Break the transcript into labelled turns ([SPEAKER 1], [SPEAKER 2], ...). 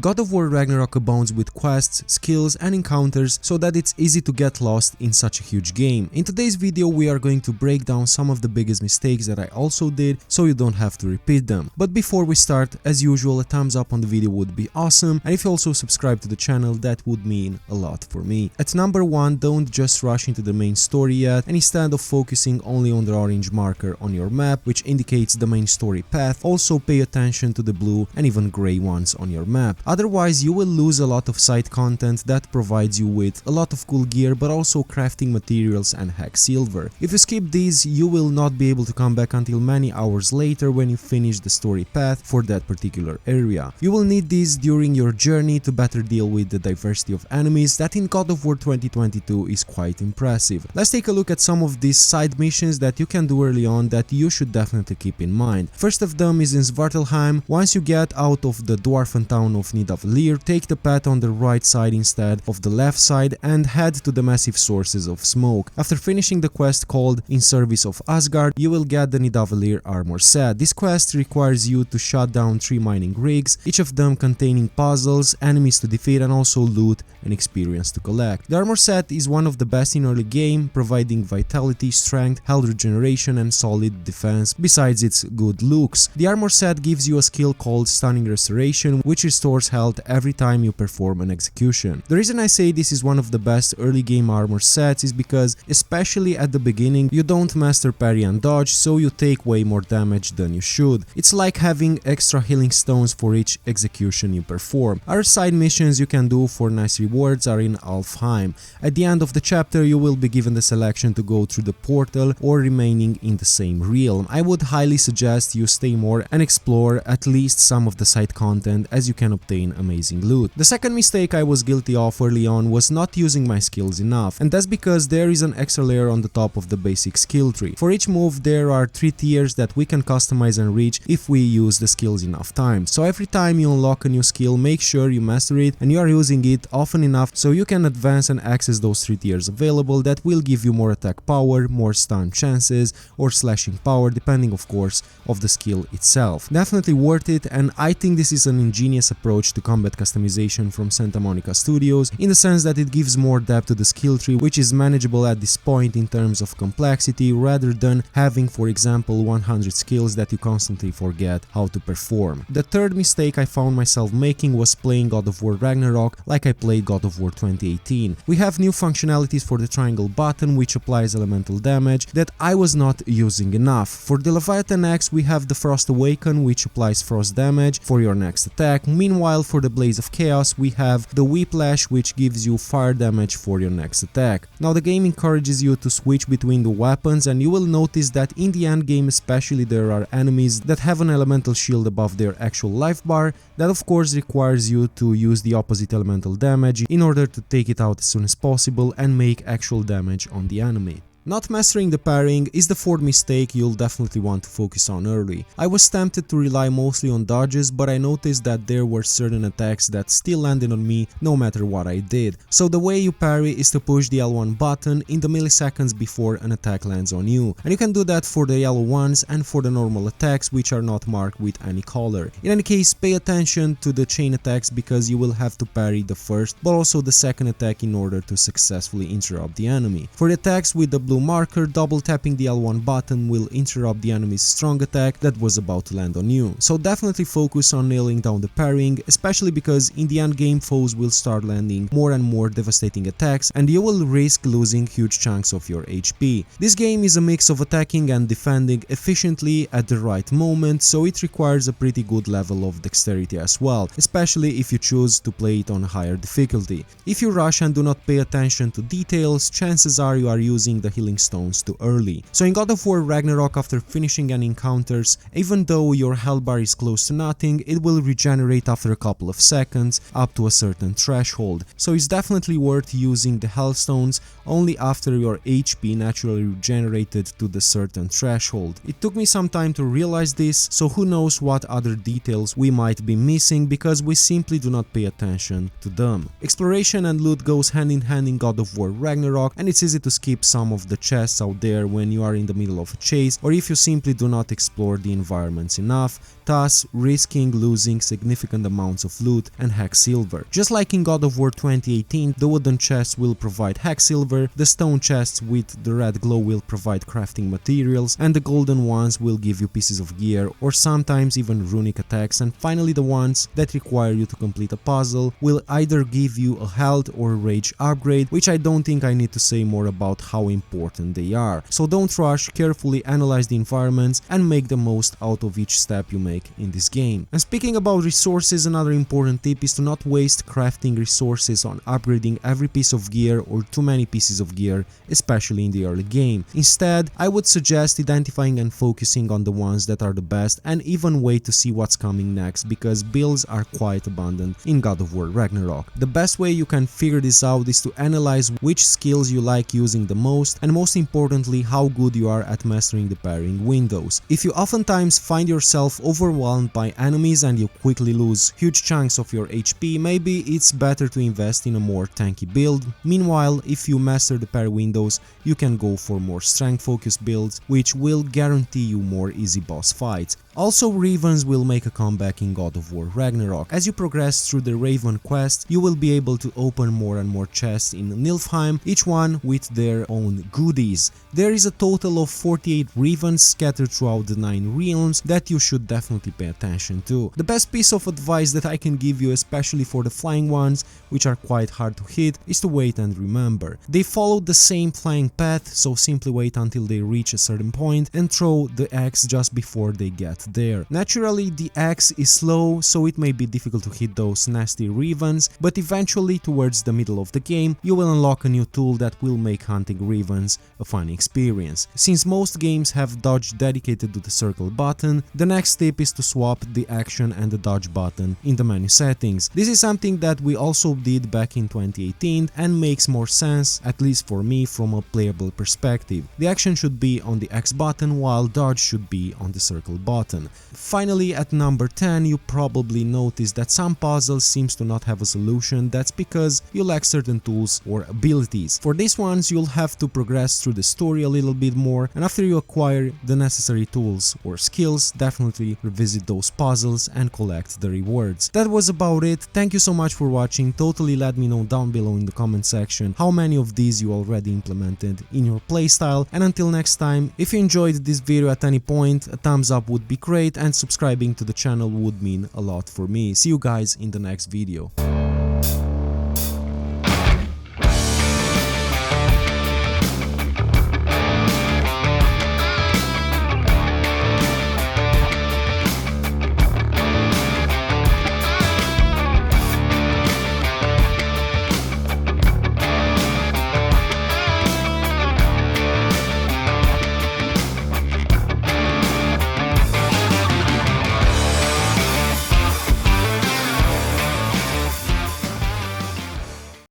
[SPEAKER 1] God of War Ragnarok abounds with quests, skills and encounters so that it's easy to get lost in such a huge game. In today's video we are going to break down some of the biggest mistakes that I also did so you don't have to repeat them. But before we start, as usual, a thumbs up on the video would be awesome, and if you also subscribe to the channel that would mean a lot for me. At number 1, don't just rush into the main story yet, and instead of focusing only on the orange marker on your map which indicates the main story path, also pay attention to the blue and even grey ones on your map. Otherwise you will lose a lot of side content that provides you with a lot of cool gear but also crafting materials and hack silver. If you skip these, you will not be able to come back until many hours later when you finish the story path for that particular area. You will need these during your journey to better deal with the diversity of enemies that in God of War 2022 is quite impressive. Let's take a look at some of these side missions that you can do early on that you should definitely keep in mind. First of them is in Svartalfheim. Once you get out of the dwarven town of Nidavellir, take the path on the right side instead of the left side and head to the massive sources of smoke. After finishing the quest called In Service of Asgard, you will get the Nidavellir armor set. This quest requires you to shut down 3 mining rigs, each of them containing puzzles, enemies to defeat and also loot and experience to collect. The armor set is one of the best in early game, providing vitality, strength, health regeneration and solid defense besides its good looks. The armor set gives you a skill called Stunning Restoration which restores health every time you perform an execution. The reason I say this is one of the best early game armor sets is because, especially at the beginning, you don't master parry and dodge, so you take way more damage than you should. It's like having extra healing stones for each execution you perform. Other side missions you can do for nice rewards are in Alfheim. At the end of the chapter you will be given the selection to go through the portal or remaining in the same realm. I would highly suggest you stay more and explore at least some of the side content as you can obtain amazing loot. The second mistake I was guilty of early on was not using my skills enough, and that's because there is an extra layer on the top of the basic skill tree. For each move there are 3 tiers that we can customize and reach if we use the skills enough times. So every time you unlock a new skill, make sure you master it and you are using it often enough so you can advance and access those 3 tiers available that will give you more attack power, more stun chances or slashing power depending of course of the skill itself. Definitely worth it, and I think this is an ingenious approach to combat customization from Santa Monica Studios in the sense that it gives more depth to the skill tree which is manageable at this point in terms of complexity rather than having, for example, 100 skills that you constantly forget how to perform. The third mistake I found myself making was playing God of War Ragnarok like I played God of War 2018. We have new functionalities for the triangle button which applies elemental damage that I was not using enough. For the Leviathan axe we have the Frost Awaken which applies frost damage for your next attack. Meanwhile for the Blaze of Chaos we have the Whiplash which gives you fire damage for your next attack. Now the game encourages you to switch between the weapons, and you will notice that in the end game especially there are enemies that have an elemental shield above their actual life bar that of course requires you to use the opposite elemental damage in order to take it out as soon as possible and make actual damage on the enemy. Not mastering the parrying is the fourth mistake you'll definitely want to focus on early. I was tempted to rely mostly on dodges, but I noticed that there were certain attacks that still landed on me no matter what I did. So the way you parry is to push the L1 button in the milliseconds before an attack lands on you. And you can do that for the yellow ones and for the normal attacks which are not marked with any color. In any case, pay attention to the chain attacks because you will have to parry the first but also the second attack in order to successfully interrupt the enemy. For the attacks with the blue marker, double tapping the L1 button will interrupt the enemy's strong attack that was about to land on you. So definitely focus on nailing down the parrying, especially because in the end game foes will start landing more and more devastating attacks and you will risk losing huge chunks of your HP. This game is a mix of attacking and defending efficiently at the right moment, so it requires a pretty good level of dexterity as well, especially if you choose to play it on a higher difficulty. If you rush and do not pay attention to details, chances are you are using the healing stones too early. So in God of War Ragnarok, after finishing any encounters, even though your health bar is close to nothing, it will regenerate after a couple of seconds up to a certain threshold. So it's definitely worth using the health stones only after your HP naturally regenerated to the certain threshold. It took me some time to realize this, so who knows what other details we might be missing because we simply do not pay attention to them. Exploration and loot goes hand in hand in God of War Ragnarok, and it's easy to skip some of the chests out there when you are in the middle of a chase, or if you simply do not explore the environments enough, thus risking losing significant amounts of loot and hack silver. Just like in God of War 2018, the wooden chests will provide hack silver, the stone chests with the red glow will provide crafting materials, and the golden ones will give you pieces of gear or sometimes even runic attacks, and finally the ones that require you to complete a puzzle will either give you a health or rage upgrade, which I don't think I need to say more about how important they are. So don't rush, carefully analyze the environments and make the most out of each step you make in this game. And speaking about resources, another important tip is to not waste crafting resources on upgrading every piece of gear or too many pieces of gear, especially in the early game. Instead, I would suggest identifying and focusing on the ones that are the best and even wait to see what's coming next, because builds are quite abundant in God of War Ragnarok. The best way you can figure this out is to analyze which skills you like using the most, and most importantly how good you are at mastering the parrying windows. If you oftentimes find yourself overwhelmed by enemies and you quickly lose huge chunks of your HP, maybe it's better to invest in a more tanky build. Meanwhile, if you master the parry windows, you can go for more strength focused builds, which will guarantee you more easy boss fights. Also, Ravens will make a comeback in God of War Ragnarok. As you progress through the Raven quest, you will be able to open more and more chests in Nilfheim, each one with their own goodies. There is a total of 48 Ravens scattered throughout the 9 realms that you should definitely pay attention to. The best piece of advice that I can give you, especially for the flying ones, which are quite hard to hit, is to wait and remember. They follow the same flying path, so simply wait until they reach a certain point and throw the axe just before they get there. Naturally, the axe is slow, so it may be difficult to hit those nasty Ravens, but eventually towards the middle of the game you will unlock a new tool that will make hunting Ravens a fun experience. Since most games have dodge dedicated to the circle button, the next tip is to swap the action and the dodge button in the menu settings. This is something that we also did back in 2018 and makes more sense, at least for me, from a playable perspective. The action should be on the X button while dodge should be on the circle button. Finally, at number 10, you probably noticed that some puzzles seems to not have a solution. That's because you lack certain tools or abilities. For these ones, you'll have to progress through the story a little bit more, and after you acquire the necessary tools or skills, definitely revisit those puzzles and collect the rewards. That was about it. Thank you so much for watching. Totally let me know down below in the comment section how many of these you already implemented in your playstyle, and until next time, if you enjoyed this video at any point, a thumbs up would be great, and subscribing to the channel would mean a lot for me. See you guys in the next video.